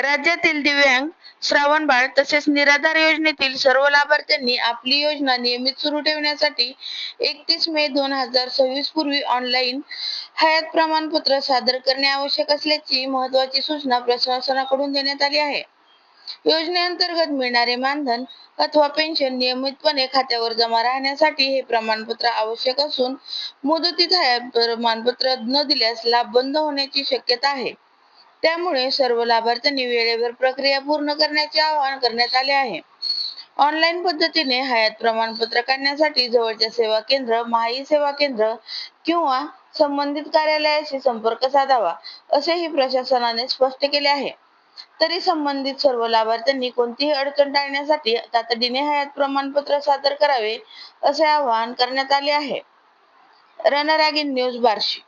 राज्यातील दिव्यांग, श्रावणबाळ तसेच निराधार योजनेतील सर्व लाभार्थ्यांनी आपली योजना नियमित सुरू ठेवण्यासाठी 31 मे 2026 पूर्वी ऑनलाईन हयात प्रमाणपत्र सादर करणे आवश्यक असल्याची महत्त्वाची सूचना प्रशासनाकडून देण्यात आली आहे. योजनेअंतर्गत मिळणारे मानधन अथवा पेन्शन नियमितपणे खात्यावर जमा राहण्यासाठी हे प्रमाणपत्र आवश्यक असून, मुदतीत हयात प्रमाणपत्र न दिल्यास लाभ बंद होण्याची शक्यता आहे. त्यामुळे सर्व लाभार्थ्यांनी वेळेवर प्रक्रिया पूर्ण करण्याचे आवाहन करण्यात आले आहे. ऑनलाईन पद्धतीने हयात प्रमाणपत्र काढण्यासाठी जवळच्या सेवा केंद्र, महाई सेवा केंद्र किंवा संबंधित कार्यालयाशी संपर्क साधावा, असेही प्रशासनाने स्पष्ट केले आहे. तरी संबंधित सर्व लाभार्थ्यांनी कोणतीही अडचण टाळण्यासाठी तातडीने हयात प्रमाणपत्र सादर करावे, असे आवाहन करण्यात आले आहे. रणरागिणी न्यूज बार्शी.